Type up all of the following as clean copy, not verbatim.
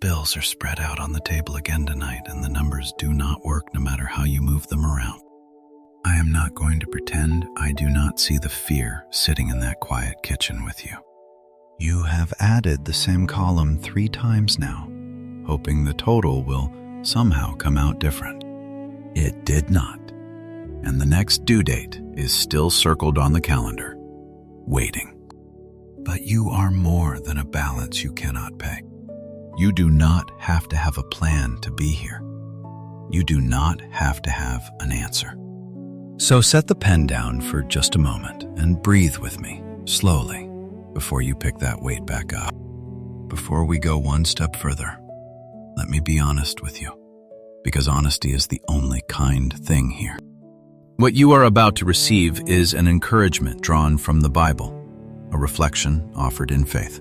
bills are spread out on the table again tonight, and the numbers do not work no matter how you move them around. I am not going to pretend I do not see the fear sitting in that quiet kitchen with you. You have added the same column 3 times now, hoping the total will somehow come out different. It did not, and the next due date is still circled on the calendar, waiting. But you are more than a balance you cannot pay. You do not have to have a plan to be here. You do not have to have an answer. So set the pen down for just a moment and breathe with me, slowly, before you pick that weight back up. Before we go one step further, let me be honest with you, because honesty is the only kind thing here. What you are about to receive is an encouragement drawn from the Bible, a reflection offered in faith.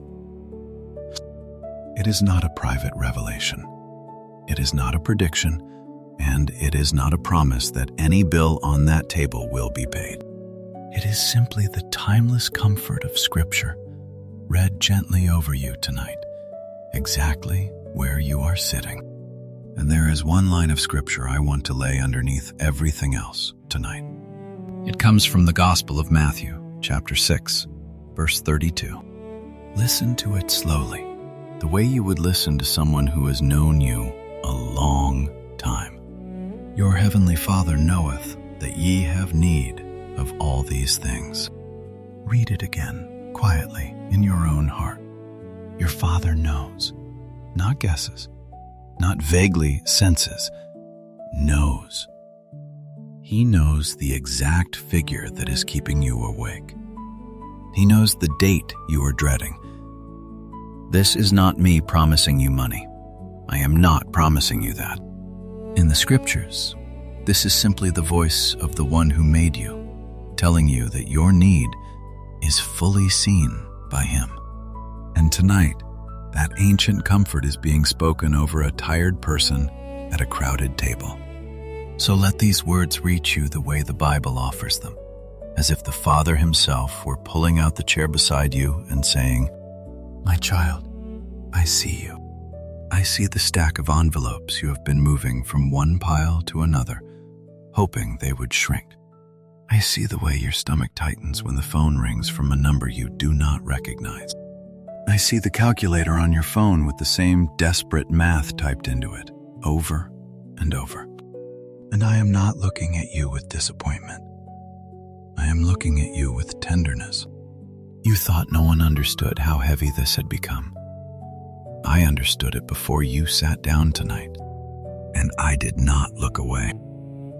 It is not a private revelation. It is not a prediction, and it is not a promise that any bill on that table will be paid. It is simply the timeless comfort of Scripture, read gently over you tonight, exactly where you are sitting. And there is one line of Scripture I want to lay underneath everything else tonight. It comes from the Gospel of Matthew, chapter 6, verse 32. Listen to it slowly, the way you would listen to someone who has known you a long time. Your heavenly Father knoweth that ye have need of all these things. Read it again, quietly, in your own heart. Your Father knows, not guesses, not vaguely senses, knows. He knows the exact figure that is keeping you awake. He knows the date you are dreading. This is not me promising you money. I am not promising you that. In the Scriptures, this is simply the voice of the one who made you, telling you that your need is fully seen by him. And tonight, that ancient comfort is being spoken over a tired person at a crowded table. So let these words reach you the way the Bible offers them, as if the Father himself were pulling out the chair beside you and saying, "My child, I see you. I see the stack of envelopes you have been moving from one pile to another, hoping they would shrink. I see the way your stomach tightens when the phone rings from a number you do not recognize. I see the calculator on your phone with the same desperate math typed into it, over and over. And I am not looking at you with disappointment. I am looking at you with tenderness. You thought no one understood how heavy this had become. I understood it before you sat down tonight, and I did not look away.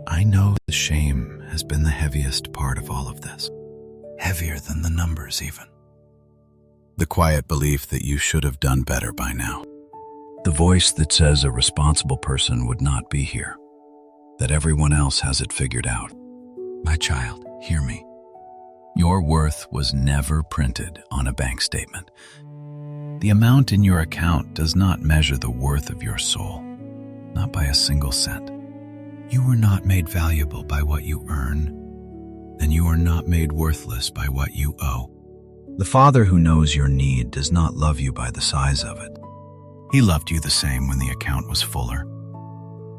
I know the shame has been the heaviest part of all of this, heavier than the numbers even. The quiet belief that you should have done better by now. The voice that says a responsible person would not be here, that everyone else has it figured out. My child, hear me. Your worth was never printed on a bank statement. The amount in your account does not measure the worth of your soul, not by a single cent. You were not made valuable by what you earn, and you are not made worthless by what you owe. The Father who knows your need does not love you by the size of it. He loved you the same when the account was fuller,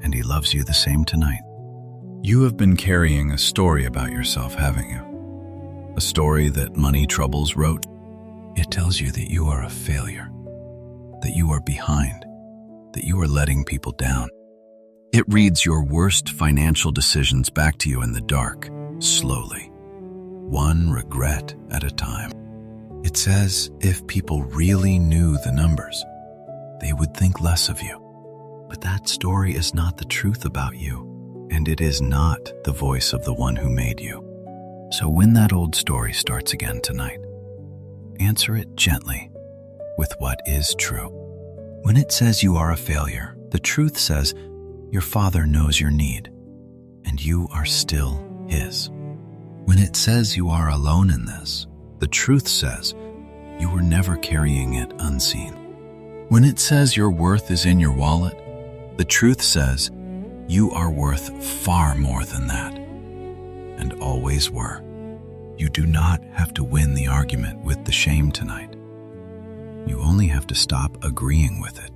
and he loves you the same tonight. You have been carrying a story about yourself, haven't you? A story that Money Troubles wrote. It tells you that you are a failure, that you are behind, that you are letting people down. It reads your worst financial decisions back to you in the dark, slowly, one regret at a time. It says if people really knew the numbers, they would think less of you. But that story is not the truth about you, and it is not the voice of the one who made you. So when that old story starts again tonight, answer it gently with what is true. When it says you are a failure, the truth says your Father knows your need, and you are still his. When it says you are alone in this, the truth says you were never carrying it unseen. When it says your worth is in your wallet, the truth says you are worth far more than that, and always were. You do not have to win the argument with the shame tonight. You only have to stop agreeing with it.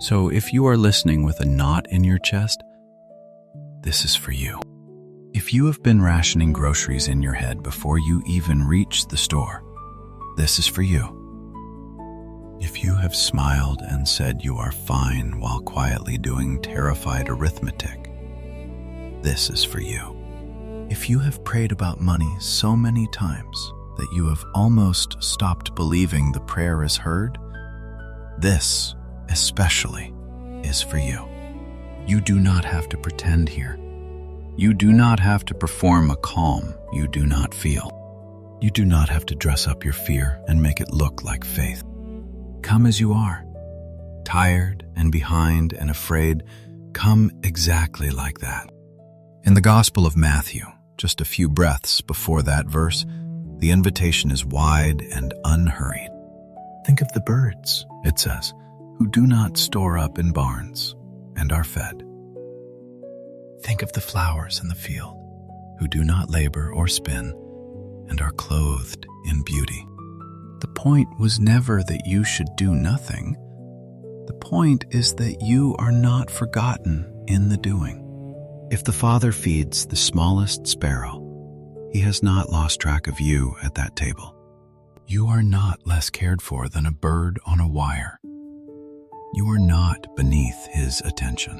So if you are listening with a knot in your chest, this is for you. If you have been rationing groceries in your head before you even reach the store, this is for you. If you have smiled and said you are fine while quietly doing terrified arithmetic, this is for you. If you have prayed about money so many times that you have almost stopped believing the prayer is heard, this especially is for you. You do not have to pretend here. You do not have to perform a calm you do not feel. You do not have to dress up your fear and make it look like faith. Come as you are, tired and behind and afraid. Come exactly like that. In the Gospel of Matthew, just a few breaths before that verse, the invitation is wide and unhurried. Think of the birds, it says, who do not store up in barns and are fed. Think of the flowers in the field, who do not labor or spin and are clothed in beauty. The point was never that you should do nothing. The point is that you are not forgotten in the doing. If the Father feeds the smallest sparrow, He has not lost track of you at that table. You are not less cared for than a bird on a wire. You are not beneath His attention.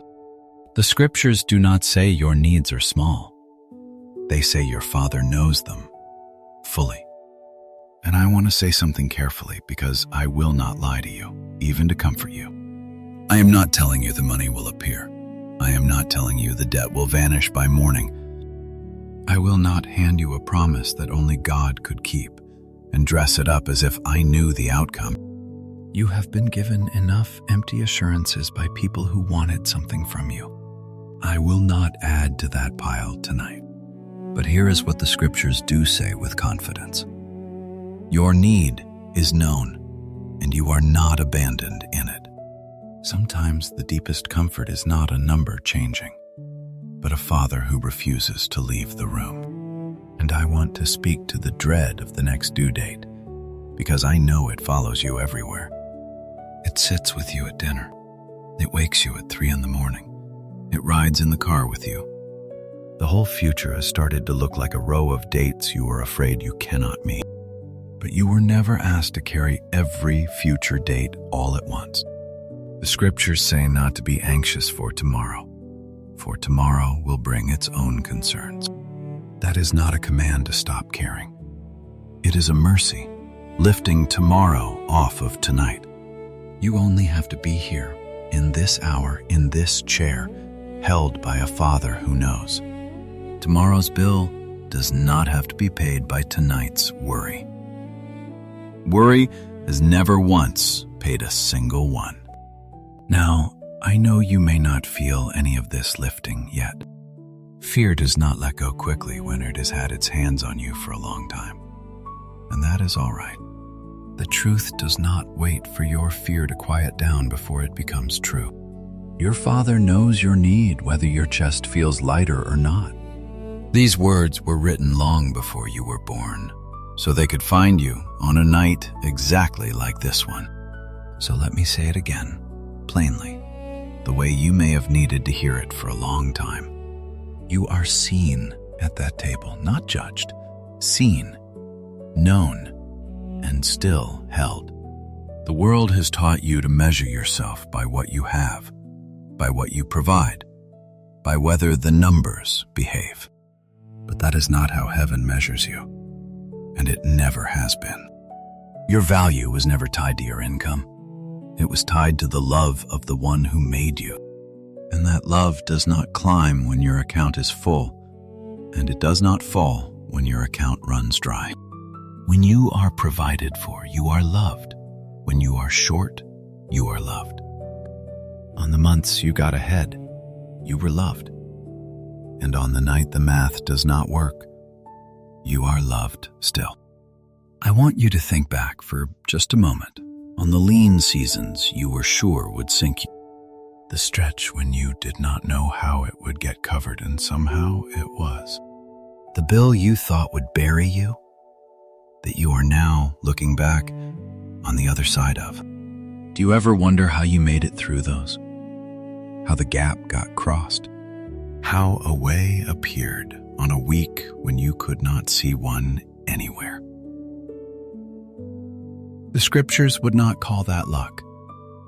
The Scriptures do not say your needs are small. They say your Father knows them fully. And I want to say something carefully because I will not lie to you, even to comfort you. I am not telling you the money will appear. I am not telling you the debt will vanish by morning. I will not hand you a promise that only God could keep and dress it up as if I knew the outcome. You have been given enough empty assurances by people who wanted something from you. I will not add to that pile tonight. But here is what the Scriptures do say with confidence. Your need is known, and you are not abandoned in it. Sometimes the deepest comfort is not a number changing, but a father who refuses to leave the room. And I want to speak to the dread of the next due date, because I know it follows you everywhere. It sits with you at dinner. It wakes you at 3 a.m. It rides in the car with you. The whole future has started to look like a row of dates you are afraid you cannot meet. But you were never asked to carry every future date all at once. The Scriptures say not to be anxious for tomorrow will bring its own concerns. That is not a command to stop caring. It is a mercy, lifting tomorrow off of tonight. You only have to be here, in this hour, in this chair, held by a Father who knows. Tomorrow's bill does not have to be paid by tonight's worry. Worry has never once paid a single one. Now, I know you may not feel any of this lifting yet. Fear does not let go quickly when it has had its hands on you for a long time. And that is all right. The truth does not wait for your fear to quiet down before it becomes true. Your Father knows your need, whether your chest feels lighter or not. These words were written long before you were born, so they could find you on a night exactly like this one. So let me say it again, plainly, the way you may have needed to hear it for a long time. You are seen at that table, not judged, seen, known, and still held. The world has taught you to measure yourself by what you have, by what you provide, by whether the numbers behave. But that is not how heaven measures you, and it never has been. Your value was never tied to your income. It was tied to the love of the one who made you. And that love does not climb when your account is full, and it does not fall when your account runs dry. When you are provided for, you are loved. When you are short, you are loved. On the months you got ahead, you were loved. And on the night the math does not work, you are loved still. I want you to think back for just a moment on the lean seasons you were sure would sink you. The stretch when you did not know how it would get covered, and somehow it was. The bill you thought would bury you, that you are now looking back on the other side of. Do you ever wonder how you made it through those? How the gap got crossed? How a way appeared on a week when you could not see one anywhere? The scriptures would not call that luck.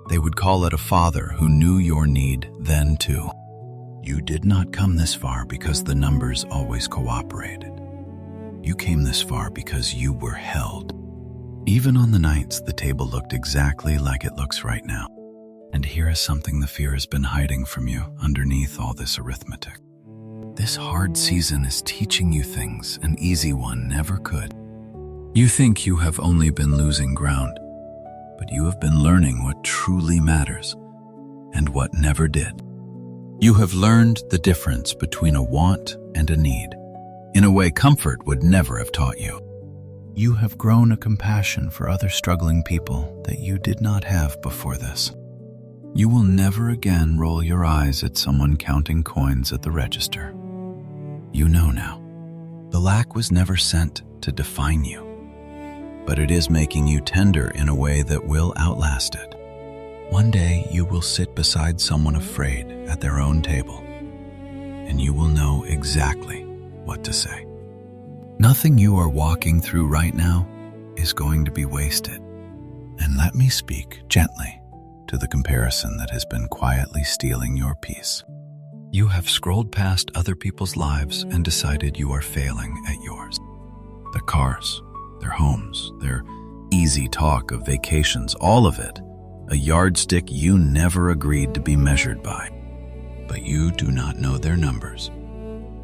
They would call it a Father who knew your need then too. You did not come this far because the numbers always cooperated. You came this far because you were held. Even on the nights the table looked exactly like it looks right now. And here is something the fear has been hiding from you underneath all this arithmetic. This hard season is teaching you things an easy one never could. You think you have only been losing ground, but you have been learning what truly matters and what never did. You have learned the difference between a want and a need, in a way comfort would never have taught you. You have grown a compassion for other struggling people that you did not have before this. You will never again roll your eyes at someone counting coins at the register. You know now, the lack was never sent to define you, but it is making you tender in a way that will outlast it. One day you will sit beside someone afraid at their own table, and you will know exactly what to say. Nothing you are walking through right now is going to be wasted. And let me speak gently to the comparison that has been quietly stealing your peace. You have scrolled past other people's lives and decided you are failing at yours. Their cars, their homes, their easy talk of vacations, all of it, a yardstick you never agreed to be measured by. But you do not know their numbers.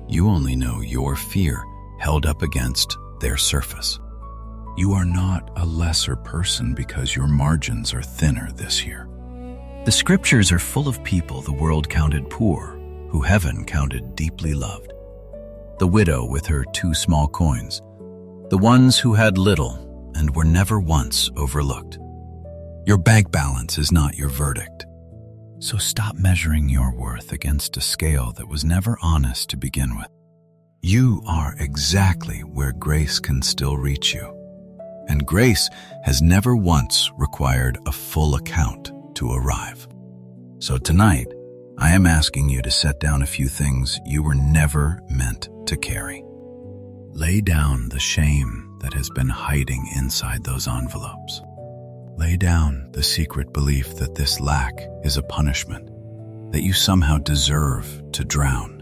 You only know your fear held up against their surface. You are not a lesser person because your margins are thinner this year. The scriptures are full of people the world counted poor, who heaven counted deeply loved. The widow with her 2 small coins, the ones who had little and were never once overlooked. Your bank balance is not your verdict. So stop measuring your worth against a scale that was never honest to begin with. You are exactly where grace can still reach you. And grace has never once required a full account to arrive. So tonight, I am asking you to set down a few things you were never meant to carry. Lay down the shame that has been hiding inside those envelopes. Lay down the secret belief that this lack is a punishment, that you somehow deserve to drown.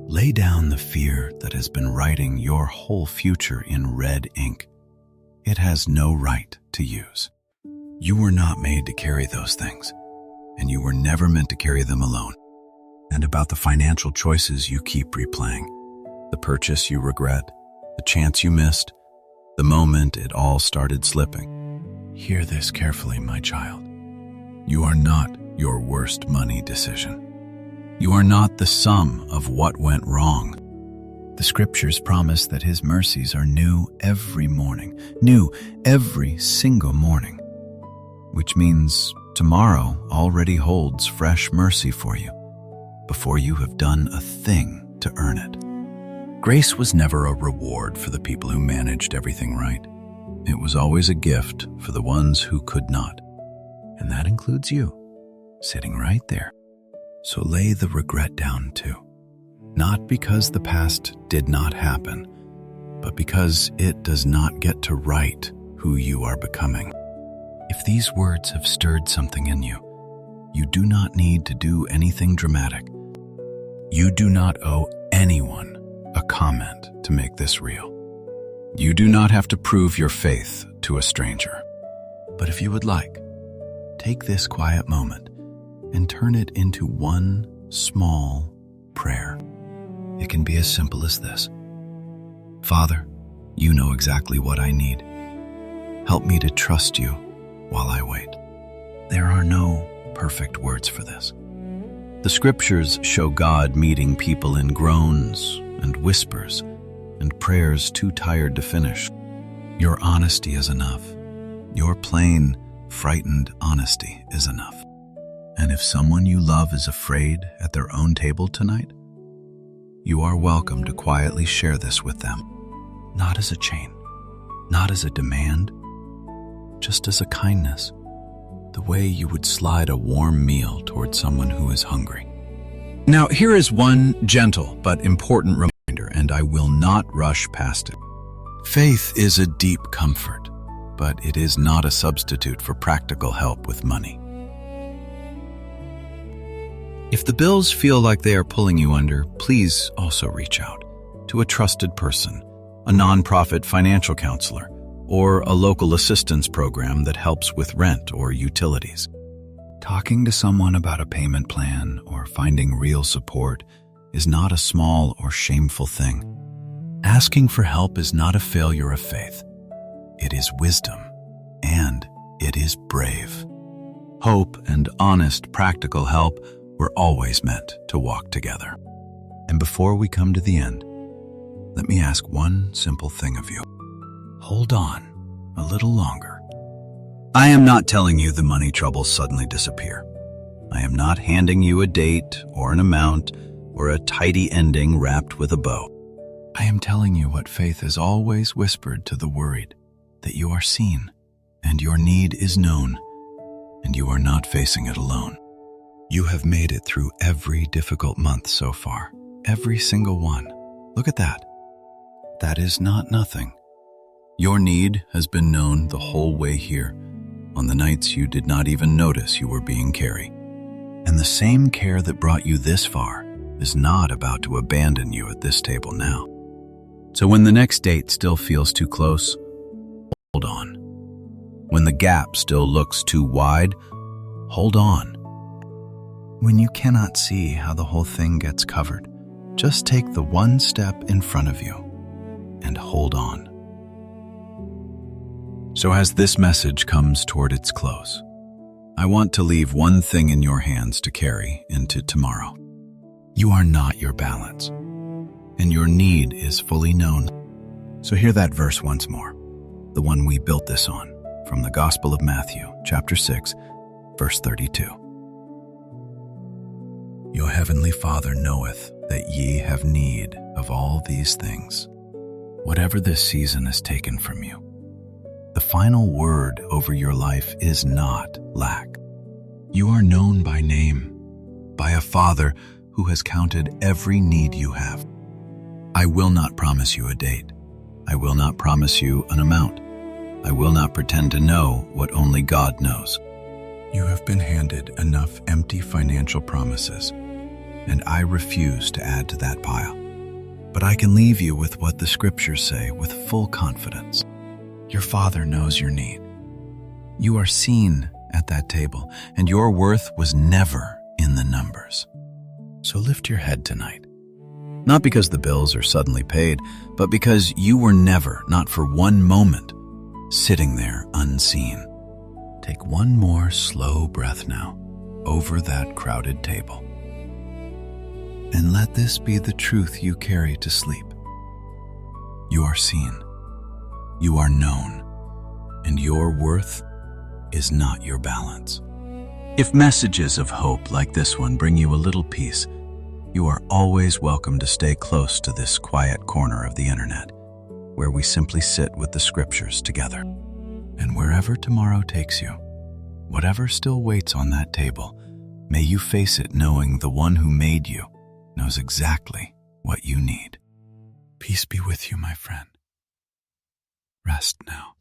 Lay down the fear that has been writing your whole future in red ink. It has no right to use. You were not made to carry those things, and you were never meant to carry them alone. And about the financial choices you keep replaying, the purchase you regret, the chance you missed, the moment it all started slipping. Hear this carefully, my child. You are not your worst money decision. You are not the sum of what went wrong. The scriptures promise that His mercies are new every morning, new every single morning, which means tomorrow already holds fresh mercy for you before you have done a thing to earn it. Grace was never a reward for the people who managed everything right. It was always a gift for the ones who could not, and that includes you, sitting right there. So lay the regret down too. Not because the past did not happen, but because it does not get to write who you are becoming. If these words have stirred something in you, you do not need to do anything dramatic. You do not owe anyone a comment to make this real. You do not have to prove your faith to a stranger. But if you would like, take this quiet moment and turn it into one small prayer. It can be as simple as this. Father, you know exactly what I need. Help me to trust you while I wait. There are no perfect words for this. The scriptures show God meeting people in groans and whispers and prayers too tired to finish. Your honesty is enough. Your plain, frightened honesty is enough. And if someone you love is afraid at their own table tonight, you are welcome to quietly share this with them, not as a chain, not as a demand, just as a kindness. the way you would slide a warm meal toward someone who is hungry. Now, here is one gentle but important reminder, and I will not rush past it. Faith is a deep comfort, but it is not a substitute for practical help with money. If the bills feel like they are pulling you under, please also reach out to a trusted person, a nonprofit financial counselor, or a local assistance program that helps with rent or utilities. Talking to someone about a payment plan or finding real support is not a small or shameful thing. Asking for help is not a failure of faith. It is wisdom, and it is brave. Hope and honest, practical help were always meant to walk together. And before we come to the end, let me ask one simple thing of you. Hold on a little longer. I am not telling you the money troubles suddenly disappear. I am not handing you a date or an amount or a tidy ending wrapped with a bow. I am telling you what faith has always whispered to the worried, that you are seen and your need is known, and you are not facing it alone. You have made it through every difficult month so far, every single one. Look at that. That is not nothing. Your need has been known the whole way here, on the nights you did not even notice you were being carried. And the same care that brought you this far is not about to abandon you at this table now. So when the next date still feels too close, hold on. When the gap still looks too wide, hold on. When you cannot see how the whole thing gets covered, just take the one step in front of you and hold on. So as this message comes toward its close, I want to leave one thing in your hands to carry into tomorrow. You are not your balance, and your need is fully known. So hear that verse once more, the one we built this on, from the Gospel of Matthew, chapter 6, verse 32. Your heavenly Father knoweth that ye have need of all these things. Whatever this season has taken from you, the final word over your life is not lack. You are known by name, by a Father who has counted every need you have. I will not promise you a date. I will not promise you an amount. I will not pretend to know what only God knows. You have been handed enough empty financial promises, and I refuse to add to that pile. But I can leave you with what the scriptures say with full confidence. Your Father knows your need. You are seen at that table, and your worth was never in the numbers. So lift your head tonight. Not because the bills are suddenly paid, but because you were never, not for one moment, sitting there unseen. Take one more slow breath now over that crowded table. And let this be the truth you carry to sleep. You are seen. You are known, and your worth is not your balance. If messages of hope like this one bring you a little peace, you are always welcome to stay close to this quiet corner of the internet, where we simply sit with the scriptures together. And wherever tomorrow takes you, whatever still waits on that table, may you face it knowing the one who made you knows exactly what you need. Peace be with you, my friend. Rest now.